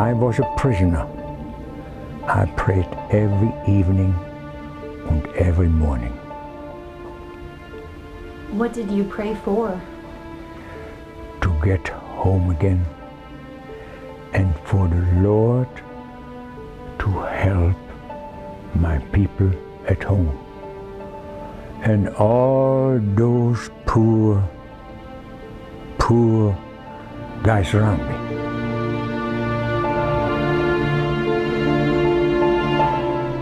I was a prisoner, I prayed every evening and every morning. What did you pray for? To get home again, and for the Lord to help my people at home and all those poor guys around me.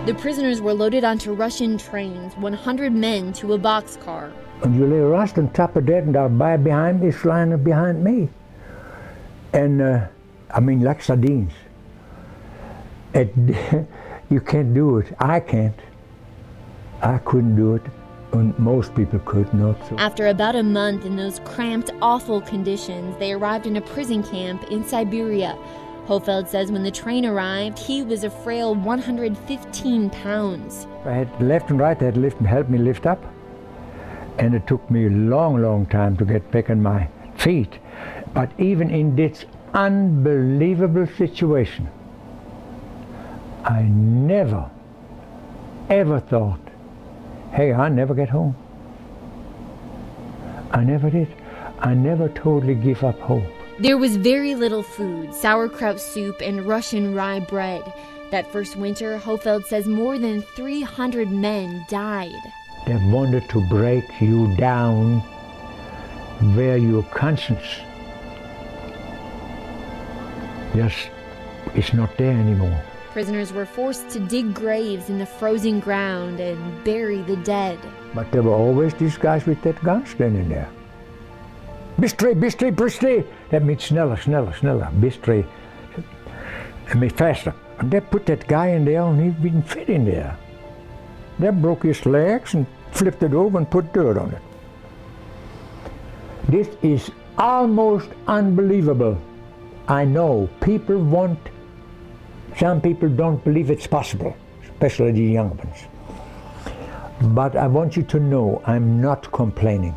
The prisoners were loaded onto Russian trains, 100 men to a boxcar. And you lay rust on top of that, and our guy behind me is lying behind me. And like sardines. You can't do it. I can't. I couldn't do it, and most people could not. So. After about a month in those cramped, awful conditions, they arrived in a prison camp in Siberia. Hofeld says when the train arrived, he was a frail 115 pounds. I had left and right, they had helped me lift up. And it took me a long, long time to get back on my feet. But even in this unbelievable situation, I never, ever thought, hey, I'll never get home. I never did. I never totally give up hope. There was very little food, sauerkraut soup and Russian rye bread. That first winter, Hofeld says more than 300 men died. They wanted to break you down where your conscience just is not there anymore. Prisoners were forced to dig graves in the frozen ground and bury the dead. But there were always these guys with that gun standing there. Bystre, bystre, bystre. That means sneller, sneller, sneller. Bystre. That means faster. And they put that guy in there and he didn't fit in there. They broke his legs and flipped it over and put dirt on it. This is almost unbelievable. I know some people don't believe it's possible, especially the young ones. But I want you to know I'm not complaining.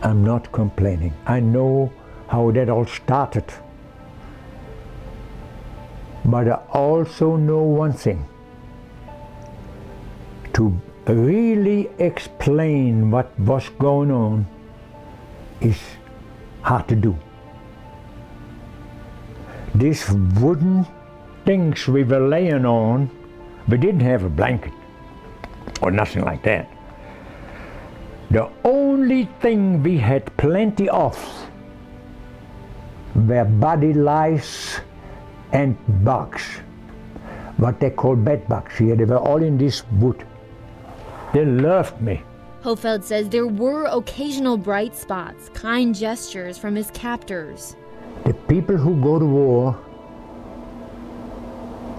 I'm not complaining. I know how that all started. But I also know one thing. To really explain what was going on is hard to do. These wooden things we were laying on, we didn't have a blanket or nothing like that. The only thing we had plenty of were body lice and bugs, what they call bed bugs here. They were all in this wood. They loved me. Hofeld says there were occasional bright spots, kind gestures from his captors. The people who go to war,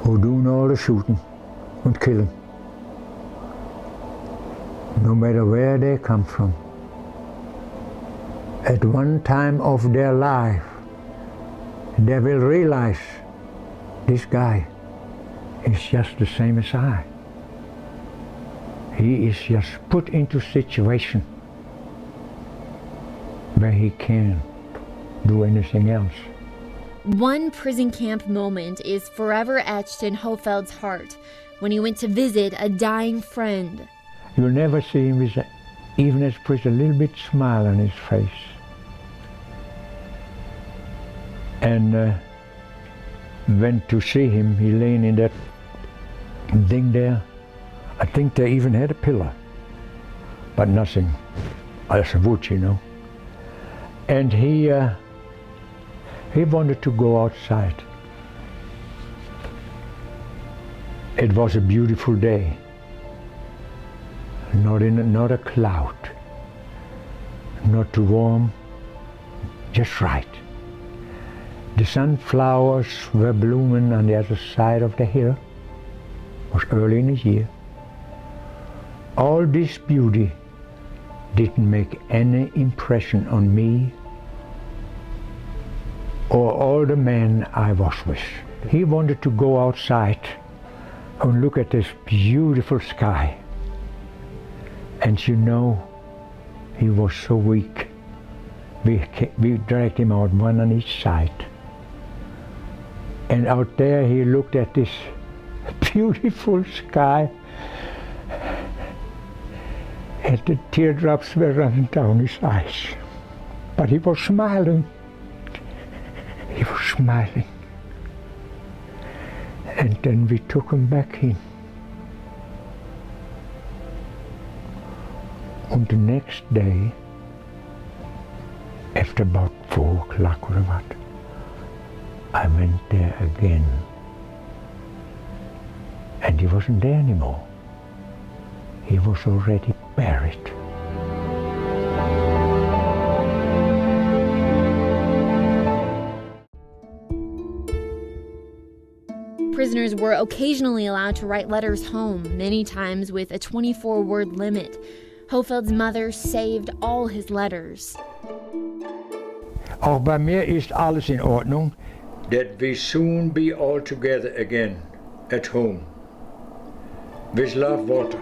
who do all the shooting and killing, no matter where they come from, at one time of their life, they will realize this guy is just the same as I. He is just put into a situation where he can't do anything else. One prison camp moment is forever etched in Hofeld's heart when he went to visit a dying friend. You'll never see him with, even as a little bit smile on his face. And went to see him, he laying in that thing there. I think they even had a pillow, but nothing else wood, you know. And he wanted to go outside. It was a beautiful day. Not a cloud, not too warm, just right. The sunflowers were blooming on the other side of the hill. It was early in the year. All this beauty didn't make any impression on me or all the men I was with. He wanted to go outside and look at this beautiful sky. And you know, he was so weak. We dragged him out, one on each side. And out there he looked at this beautiful sky, and the teardrops were running down his eyes. But he was smiling. He was smiling. And then we took him back in. On the next day, after about 4 o'clock or what, I went there again. And he wasn't there anymore. He was already buried. Prisoners were occasionally allowed to write letters home, many times with a 24-word limit. Hofeld's mother saved all his letters. Auch bei mir ist alles in Ordnung. That we soon be all together again at home. With love, Walter.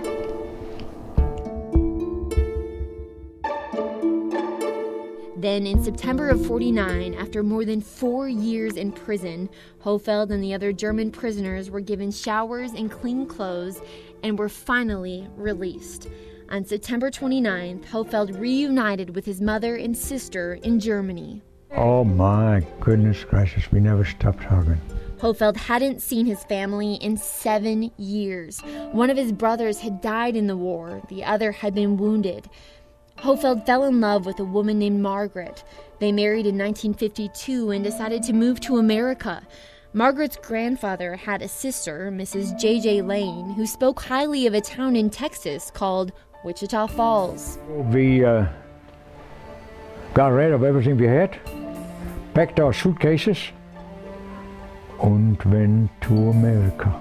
Then in September of '49, after more than 4 years in prison, Hofeld and the other German prisoners were given showers and clean clothes and were finally released. On September 29th, Hofeld reunited with his mother and sister in Germany. Oh my goodness gracious, we never stopped hugging. Hofeld hadn't seen his family in 7 years. One of his brothers had died in the war, the other had been wounded. Hofeld fell in love with a woman named Margaret. They married in 1952 and decided to move to America. Margaret's grandfather had a sister, Mrs. J.J. Lane, who spoke highly of a town in Texas called Wichita Falls. We got rid of everything we had, packed our suitcases, and went to America.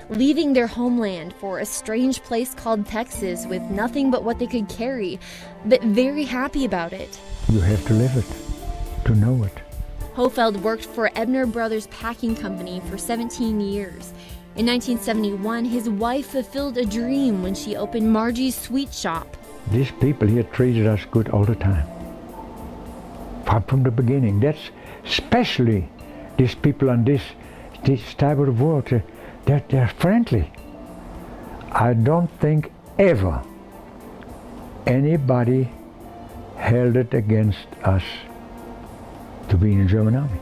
Leaving their homeland for a strange place called Texas with nothing but what they could carry, but very happy about it. You have to live it, to know it. Hofeld worked for Ebner Brothers Packing Company for 17 years. In 1971, his wife fulfilled a dream when she opened Margie's Sweet Shop. These people here treated us good all the time. From the beginning. That's especially these people on this type of world. They're friendly. I don't think ever anybody held it against us to be in the German army.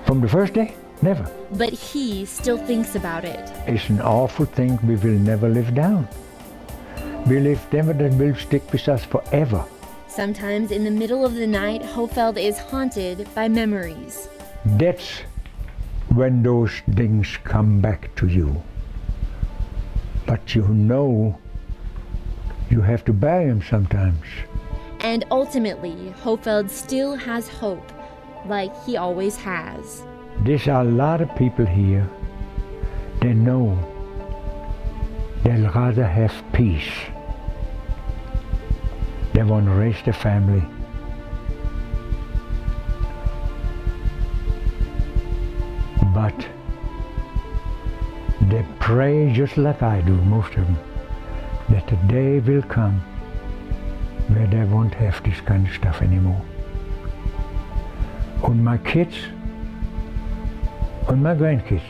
From the first day, never. But he still thinks about it. It's an awful thing we will never live down. We live never, that will stick with us forever. Sometimes in the middle of the night, Hofeld is haunted by memories. That's when those things come back to you. But you know you have to bury them sometimes. And ultimately, Hofeld still has hope, like he always has. There's a lot of people here, they know they'll rather have peace. They want to raise their family. But they pray just like I do, most of them, that the day will come where they won't have this kind of stuff anymore. And my kids and my grandkids,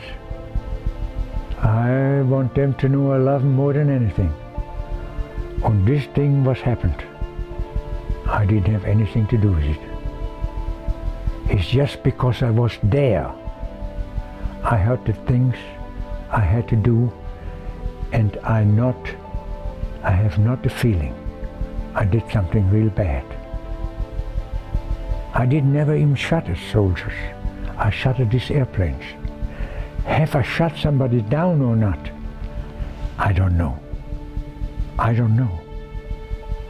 I want them to know I love them more than anything. And this thing was happened. I didn't have anything to do with it. It's just because I was there. I heard the things I had to do, and I have not the feeling I did something real bad. I did never even shot at soldiers. I shot at these airplanes. Have I shot somebody down or not? I don't know. I don't know.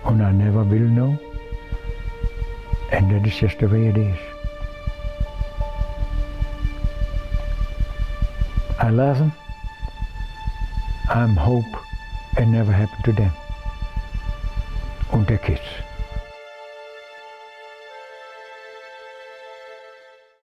And I never will know. And that is just the way it is. I love them. I'm hope it never happened to them. And their kids.